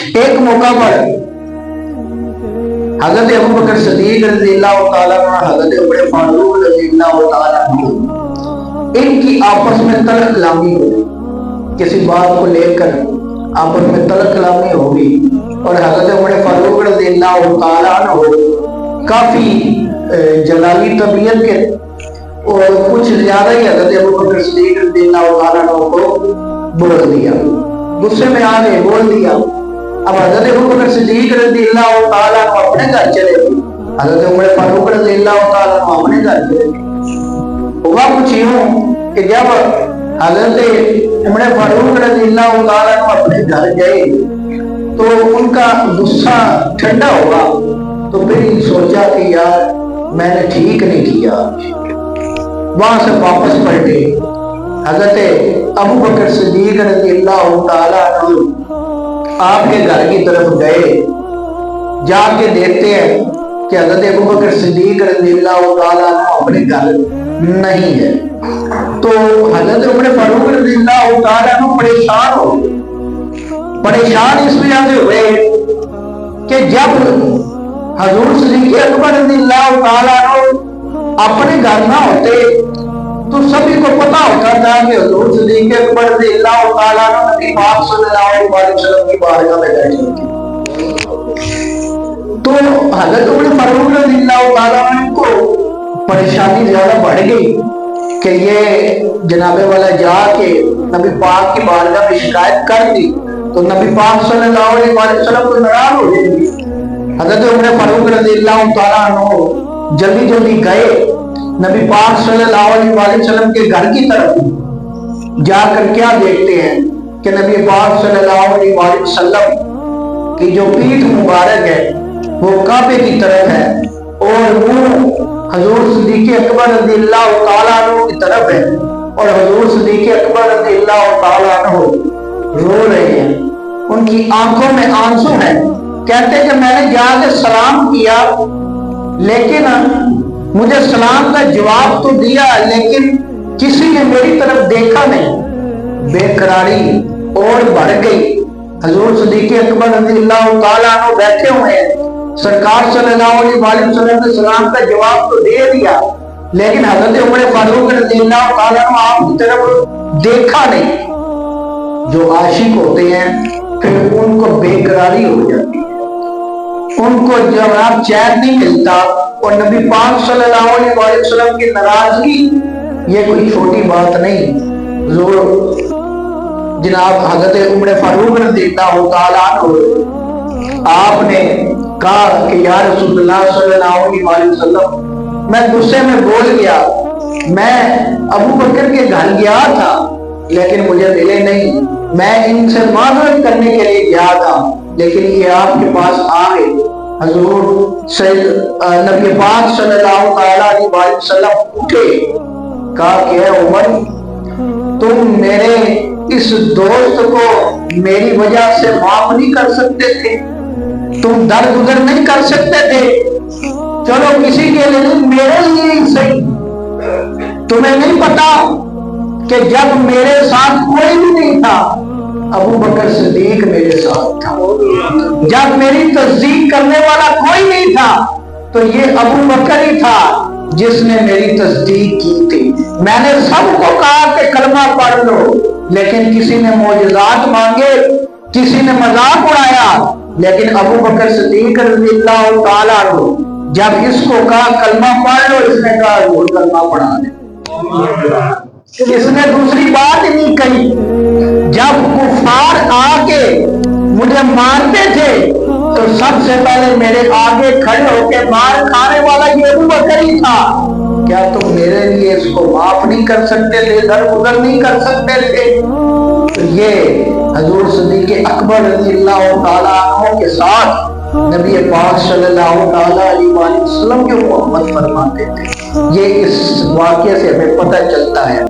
ایک موقع پر حضرت ابو بکر صدیق رضی اللہ تعالیٰ عنہ حضرت عمر فاروق رضی اللہ تعالیٰ عنہ ان کی آپس میں تلخ کلامی ہوئی، کسی بات کو لے کر آپس میں تلخ کلامی ہوگی، اور حضرت عمر فاروق رضی اللہ تعالیٰ عنہ کافی جلالی طبیعت کے اور کچھ زیادہ ہی حضرت ابو بکر صدیق رضی اللہ تعالیٰ عنہ کو بول دیا، غصے میں آ گئے، بول دیا۔ اب حضرت ابو بکر صدیق رضی اللہ تعالیٰ عنہ اپنے گھر چلے گئے، حضرت عمر فاروق رضی اللہ تعالیٰ عنہ اپنے گھر چلے گئے۔ ہوا کچھ یوں کہ جب حضرت عمر فاروق رضی اللہ تعالیٰ عنہ اپنے گھر گئے تو ان کا غصہ ٹھنڈا ہوا، تو پھر سوچا کہ یار میں نے ٹھیک نہیں کیا، وہاں سے واپس پلٹے۔ حضرت ابو بکر صدیق رضی اللہ تعالیٰ عنہ آپ کے گھر کی طرف گئے، جا کے دیکھتے ہیں کہ حضرت ابو بکر صدیق رضی اللہ تعالیٰ عنہ اپنے گھر نہیں ہے، تو حضرت عمر فاروق رضی اللہ تعالیٰ عنہ پریشان ہو گئے۔ پریشان اس وجہ سے ہوئے کہ جب حضور صدیق اکبر رضی اللہ تعالیٰ عنہ اپنے گھر نہ ہوتے تو سبھی کو پتا ہوتا تھا کہ حضور صدیق اکبر رضی اللہ تعالیٰ عنہ نبی پاک صلی اللہ علیہ وسلم کی بارگاہ میں بیٹھے ہوتے، تو حضرت عمر فاروق رضی اللہ تعالیٰ عنہ کو پریشانی زیادہ بڑھ گئی کہ یہ جناب والا جا کے نبی پاک کی بارگاہ میں شکایت کر دی تو نبی پاک صلی اللہ علیہ وسلم کو ناراض ہو جائیں گے۔ حضرت عمر فاروق رضی اللہ تعالیٰ عنہ جلدی جلدی گئے، نبی پاک صلی اللہ علیہ وسلم کے گھر کی طرف جا کر کیا دیکھتے ہیں کہ نبی پاک صلی اللہ علیہ وسلم کی جو پیٹھ مبارک ہے وہ کعبے کی طرف ہے اور منہ حضور صدیق اکبر رضی اللہ تعالیٰ عنہ کی طرف ہے، اور حضور صدیق اکبر رضی اللہ تعالیٰ عنہ رو رہے ہیں، ان کی آنکھوں میں آنسو ہیں۔ کہتے ہیں کہ میں نے جا کے سلام کیا، لیکن مجھے سلام کا جواب تو دیا لیکن کسی نے میری طرف دیکھا نہیں۔ بے قراری اور بڑھ گئی۔ حضور صدیق اکبر رضی اللہ تعالیٰ عنہ بیٹھے ہوئے ہیں، سرکار صلی اللہ علیہ وسلم نے سلام کا جواب تو دے دیا لیکن حضرت عمر فاروق رضی اللہ تعالیٰ عنہ آپ کی طرف دیکھا نہیں۔ جو عاشق ہوتے ہیں پھر ان کو بے قراری ہو جاتی ہے، ان کو جب چین نہیں ملتا، اور نبی پاک صلی اللہ علیہ وسلم کی ناراضگی یہ کوئی چھوٹی بات نہیں۔ جناب حضرت عمر فاروق رضی اللہ تعالیٰ عنہ آپ نے کہا کہ یا رسول اللہ صلی اللہ علیہ وسلم میں غصے میں بول گیا، میں ابو بکر کے گھر گیا تھا لیکن مجھے ملے نہیں، میں ان سے معذرت کرنے کے لیے گیا تھا لیکن یہ آپ کے پاس آ گئے۔ حضور نبی پاک صلی اللہ علیہ وسلم اٹھے، کہا کہ اے عمر تم میرے اس دوست کو میری وجہ سے معاف نہیں کر سکتے تھے، تم درگزر نہیں کر سکتے تھے، چلو کسی کے لیے نہیں میرے لیے ہی صحیح۔ تمہیں نہیں پتا کہ جب میرے ساتھ کوئی بھی نہیں تھا ابو بکر صدیق میرے ساتھ تھا، جب میری تصدیق کرنے والا کوئی نہیں تھا تو یہ ابو بکر ہی تھا جس نے میری تصدیق کی تھی۔ میں نے سب کو کہا کہ کلمہ پڑھ لو لیکن کسی نے معجزات مانگے، کسی نے مذاق اڑایا، لیکن ابو بکر صدیق رضی اللہ تعالیٰ عنہ جب اس کو کہا کلمہ پڑھ لو، اس نے کہا وہ کلمہ پڑھا دے۔ اس نے دوسری بات نہیں کہی۔ جب کفار آ کے مجھے مارتے تھے تو سب سے پہلے میرے آگے کھڑے ہو کے مار کھانے والا یہ ابو بکر ہی تھا، کیا تم میرے لیے اس کو معاف نہیں کر سکتے تھے، درگزر نہیں کر سکتے تھے؟ تو یہ حضور صدیق اکبر رضی اللہ تعالیٰ عنہ کے ساتھ نبی پاک صلی اللہ علیہ وسلم کی محبت فرماتے تھے۔ یہ اس واقعے سے ہمیں پتہ چلتا ہے۔